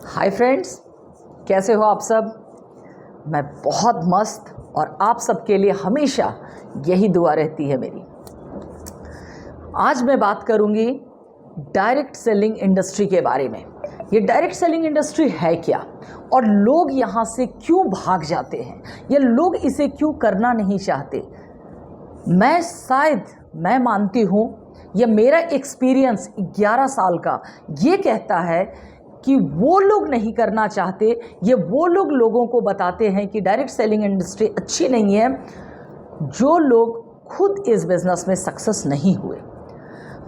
Hi friends, कैसे हो आप सब। मैं बहुत मस्त और आप सबके लिए हमेशा यही दुआ रहती है मेरी। आज मैं बात करूंगी डायरेक्ट सेलिंग इंडस्ट्री के बारे में। ये डायरेक्ट सेलिंग इंडस्ट्री है क्या और लोग यहाँ से क्यों भाग जाते हैं या लोग इसे क्यों करना नहीं चाहते। मैं मानती हूँ, यह मेरा एक्सपीरियंस 11 साल का ये कहता है कि वो लोग नहीं करना चाहते। ये वो लोग लोगों को बताते हैं कि डायरेक्ट सेलिंग इंडस्ट्री अच्छी नहीं है, जो लोग खुद इस बिज़नेस में सक्सेस नहीं हुए।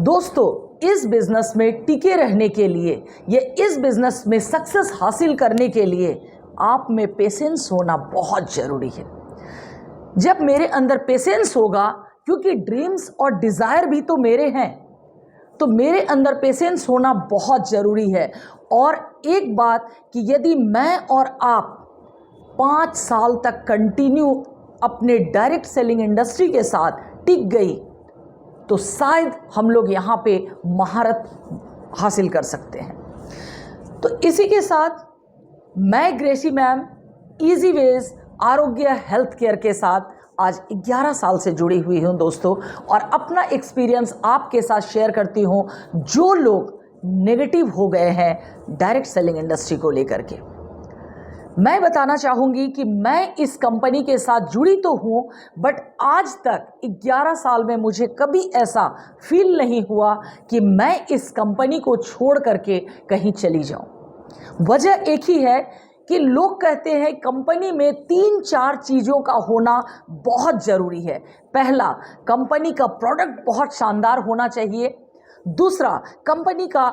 दोस्तों, इस बिज़नेस में टिके रहने के लिए या इस बिज़नेस में सक्सेस हासिल करने के लिए आप में पेशेंस होना बहुत ज़रूरी है। जब मेरे अंदर पेशेंस होगा, क्योंकि ड्रीम्स और डिज़ायर भी तो मेरे हैं, तो मेरे अंदर पेशेंस होना बहुत ज़रूरी है। और एक बात कि यदि मैं और आप 5 साल तक कंटिन्यू अपने डायरेक्ट सेलिंग इंडस्ट्री के साथ टिक गई तो शायद हम लोग यहाँ पे महारत हासिल कर सकते हैं। तो इसी के साथ मैं ग्रेसी मैम इजी वेज आरोग्य हेल्थ केयर के साथ आज 11 साल से जुड़ी हुई हूँ दोस्तों, और अपना एक्सपीरियंस आपके साथ शेयर करती हूँ जो लोग नेगेटिव हो गए हैं डायरेक्ट सेलिंग इंडस्ट्री को लेकर के। मैं बताना चाहूँगी कि मैं इस कंपनी के साथ जुड़ी तो हूँ, बट आज तक 11 साल में मुझे कभी ऐसा फील नहीं हुआ कि मैं इस कंपनी को छोड़ करके कहीं चली जाऊँ। वजह एक ही है कि लोग कहते हैं कंपनी में 3-4 चीज़ों का होना बहुत ज़रूरी है। पहला, कंपनी का प्रोडक्ट बहुत शानदार होना चाहिए। दूसरा, कंपनी का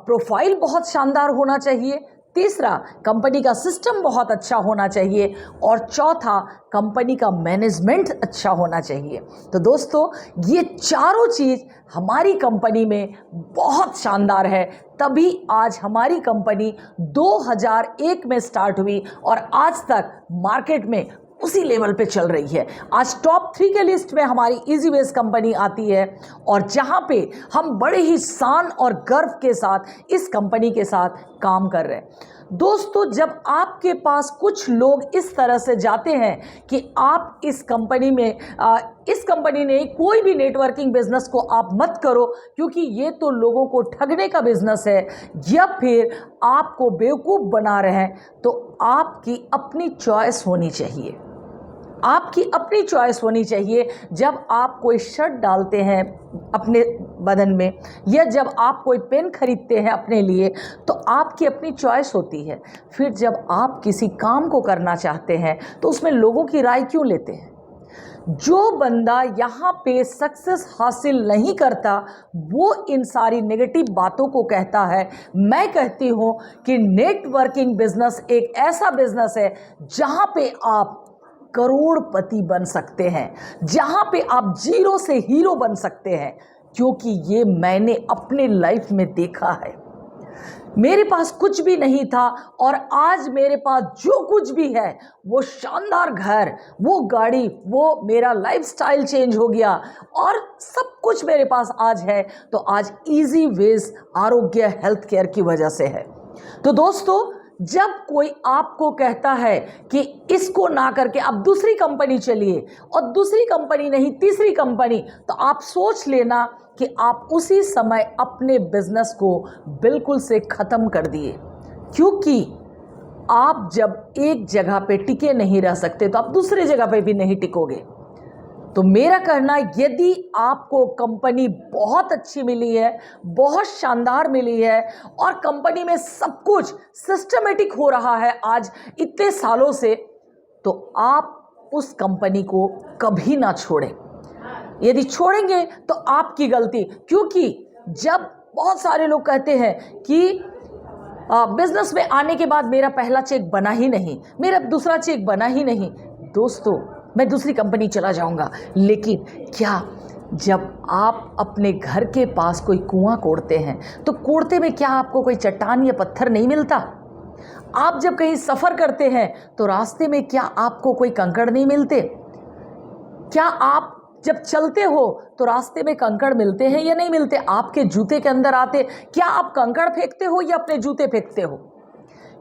प्रोफाइल बहुत शानदार होना चाहिए। तीसरा, कंपनी का सिस्टम बहुत अच्छा होना चाहिए। और चौथा, कंपनी का मैनेजमेंट अच्छा होना चाहिए। तो दोस्तों, ये चारों चीज़ हमारी कंपनी में बहुत शानदार है, तभी आज हमारी कंपनी 2001 में स्टार्ट हुई और आज तक मार्केट में उसी लेवल पे चल रही है। आज टॉप 3 के लिस्ट में हमारी इजी वेज कंपनी आती है, और जहां पे हम बड़े ही शान और गर्व के साथ इस कंपनी के साथ काम कर रहे हैं। दोस्तों, जब आपके पास कुछ लोग इस तरह से जाते हैं कि आप इस कंपनी में इस कंपनी ने कोई भी नेटवर्किंग बिजनेस को आप मत करो क्योंकि ये तो लोगों को ठगने का बिजनेस है, या फिर आपको बेवकूफ़ बना रहे हैं, तो आपकी अपनी चॉइस होनी चाहिए। आपकी अपनी चॉइस होनी चाहिए। जब आप कोई शर्ट डालते हैं अपने बदन में, या जब आप कोई पेन खरीदते हैं अपने लिए, तो आपकी अपनी चॉइस होती है। फिर जब आप किसी काम को करना चाहते हैं तो उसमें लोगों की राय क्यों लेते हैं। जो बंदा यहाँ पे सक्सेस हासिल नहीं करता वो इन सारी नेगेटिव बातों को कहता है। मैं कहती हूँ कि नेटवर्किंग बिजनेस एक ऐसा बिजनेस है जहाँ पे आप करोड़पति बन सकते हैं, जहाँ पे आप जीरो से हीरो बन सकते हैं, क्योंकि ये मैंने अपने लाइफ में देखा है। मेरे पास कुछ भी नहीं था और आज मेरे पास जो कुछ भी है, वो शानदार घर, वो गाड़ी, वो मेरा लाइफस्टाइल चेंज हो गया और सब कुछ मेरे पास आज है, तो आज इजी वेज आरोग्य हेल्थ केयर की वजह से है। तो दोस्तों, जब कोई आपको कहता है कि इसको ना करके आप दूसरी कंपनी चलिए, और दूसरी कंपनी नहीं तीसरी कंपनी, तो आप सोच लेना कि आप उसी समय अपने बिजनेस को बिल्कुल से ख़त्म कर दिए। क्योंकि आप जब एक जगह पे टिके नहीं रह सकते तो आप दूसरी जगह पे भी नहीं टिकोगे। तो मेरा कहना, यदि आपको कंपनी बहुत अच्छी मिली है, बहुत शानदार मिली है, और कंपनी में सब कुछ सिस्टमेटिक हो रहा है आज इतने सालों से, तो आप उस कंपनी को कभी ना छोड़ें। यदि छोड़ेंगे तो आपकी गलती। क्योंकि जब बहुत सारे लोग कहते हैं कि बिजनेस में आने के बाद मेरा पहला चेक बना ही नहीं, मेरा दूसरा चेक बना ही नहीं, दोस्तों मैं दूसरी कंपनी चला जाऊंगा। लेकिन क्या जब आप अपने घर के पास कोई कुआं कोड़ते हैं तो कोड़ते में क्या आपको कोई चट्टान या पत्थर नहीं मिलता। आप जब कहीं सफ़र करते हैं तो रास्ते में क्या आपको कोई कंकड़ नहीं मिलते। क्या आप जब चलते हो तो रास्ते में कंकड़ मिलते हैं या नहीं मिलते। आपके जूते के अंदर आते, क्या आप कंकड़ फेंकते हो या अपने जूते फेंकते हो।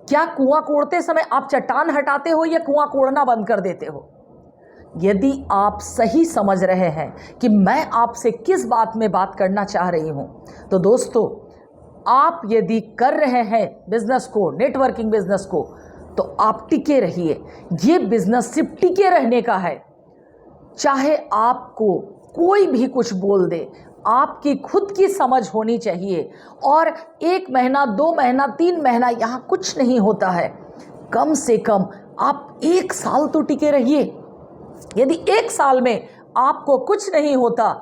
क्या कुआं कोड़ते समय आप चट्टान हटाते हो या कुआं कोड़ना बंद कर देते हो? यदि आप सही समझ रहे हैं कि मैं आपसे किस बात में बात करना चाह रही हूं, तो दोस्तों आप यदि कर रहे हैं बिजनेस को, नेटवर्किंग बिजनेस को, तो आप टिके रहिए। ये बिजनेस सिर्फ टिके रहने का है। चाहे आपको कोई भी कुछ बोल दे, आपकी खुद की समझ होनी चाहिए। और 1 महीना, 2 महीना, 3 महीना यहाँ कुछ नहीं होता है। कम से कम आप 1 साल तो टिके रहिए। यदि 1 साल में आपको कुछ नहीं होता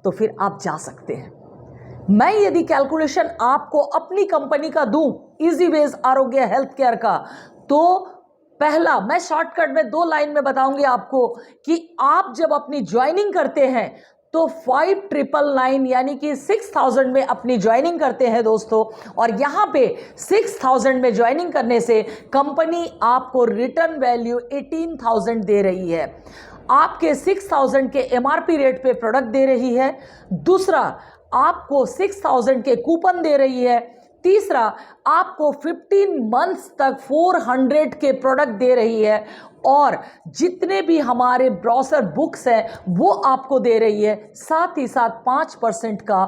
तो फिर आप जा सकते हैं। मैं यदि कैलकुलेशन आपको अपनी कंपनी का दूं, इजीवेज आरोग्य हेल्थ केयर का, तो पहला मैं शॉर्टकट में 2 लाइन में बताऊंगी आपको कि आप जब अपनी ज्वाइनिंग करते हैं तो 5999 यानी कि 6000 में अपनी ज्वाइनिंग करते हैं दोस्तों। और यहां पे 6000 में ज्वाइनिंग करने से कंपनी आपको रिटर्न वैल्यू 18000 दे रही है। आपके 6000 के एमआरपी रेट पे प्रोडक्ट दे रही है। दूसरा, आपको 6000 के कूपन दे रही है। तीसरा, आपको 15 मंथ्स तक 400 के प्रोडक्ट दे रही है। और जितने भी हमारे ब्रोशर बुक्स हैं वो आपको दे रही है। साथ ही साथ 5% का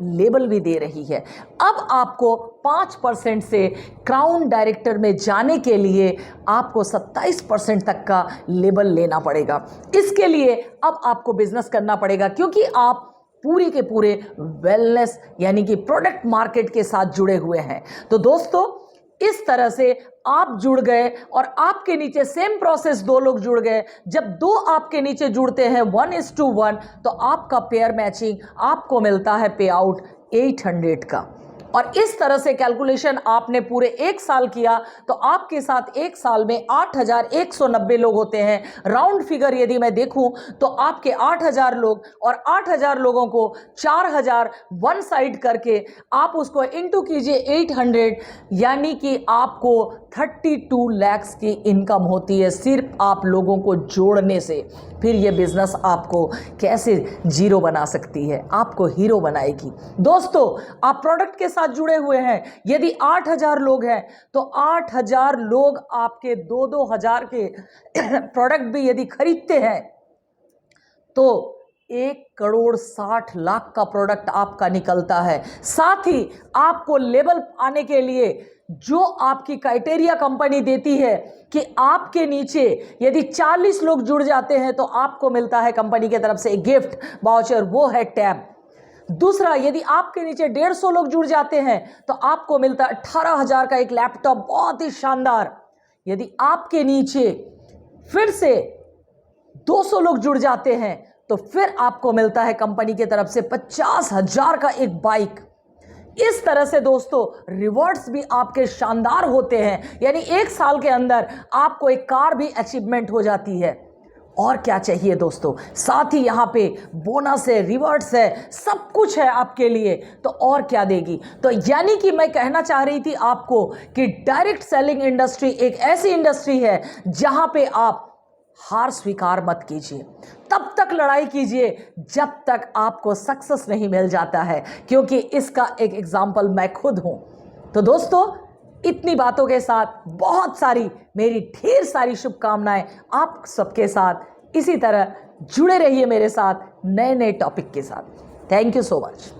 लेबल भी दे रही है। अब आपको 5% से क्राउन डायरेक्टर में जाने के लिए आपको 27% तक का लेबल लेना पड़ेगा। इसके लिए अब आपको बिजनेस करना पड़ेगा, क्योंकि आप पूरे के पूरे वेलनेस यानी कि प्रोडक्ट मार्केट के साथ जुड़े हुए हैं। तो दोस्तों इस तरह से आप जुड़ गए और आपके नीचे सेम प्रोसेस 2 लोग जुड़ गए। जब 2 आपके नीचे जुड़ते हैं 1:1, तो आपका पेयर मैचिंग आपको मिलता है पे आउट 800 का। और इस तरह से कैलकुलेशन आपने पूरे 1 साल किया तो आपके साथ 1 साल में 8190 लोग होते हैं। राउंड फिगर यदि मैं देखूं तो आपके 8000 लोग, और 8000 लोगों को 4000 वन साइड करके आप उसको इंटू कीजिए 800, यानी कि आपको 32 लाख की इनकम होती है सिर्फ आप लोगों को जोड़ने से। फिर ये बिजनेस आपको कैसे जीरो बना सकती है, आपको हीरो बनाएगी। दोस्तों आप प्रोडक्ट के साथ जुड़े हुए हैं। यदि 8000 लोग हैं तो 8000 लोग आपके 2-2 हजार के प्रोडक्ट भी यदि खरीदते हैं तो 1,60,00,000 का प्रोडक्ट आपका निकलता है। साथ ही आपको लेवल आने के लिए जो आपकी क्राइटेरिया कंपनी देती है कि आपके नीचे यदि 40 लोग जुड़ जाते हैं तो आपको मिलता है कंपनी की तरफ से एक गिफ्ट वाउचर, वो है टैब। दूसरा, यदि आपके नीचे 150 लोग जुड़ जाते हैं तो आपको मिलता है 18,000 का एक लैपटॉप, बहुत ही शानदार। यदि आपके नीचे फिर से 200 लोग जुड़ जाते हैं तो फिर आपको मिलता है कंपनी की तरफ से 50,000 का एक बाइक। इस तरह से दोस्तों रिवॉर्ड्स भी आपके शानदार होते हैं, यानी 1 साल के अंदर आपको एक कार भी अचीवमेंट हो जाती है। और क्या चाहिए दोस्तों, साथ ही यहाँ पे बोनस है, रिवॉर्ड्स है, सब कुछ है आपके लिए, तो और क्या देगी। तो यानी कि मैं कहना चाह रही थी आपको कि डायरेक्ट सेलिंग इंडस्ट्री एक ऐसी इंडस्ट्री है जहां पे आप हार स्वीकार मत कीजिए, तब तक लड़ाई कीजिए जब तक आपको सक्सेस नहीं मिल जाता है, क्योंकि इसका एक एग्जाम्पल मैं खुद हूं। तो दोस्तों इतनी बातों के साथ बहुत सारी मेरी ढेर सारी शुभकामनाएं आप सबके साथ। इसी तरह जुड़े रहिए मेरे साथ नए नए टॉपिक के साथ। Thank you so much.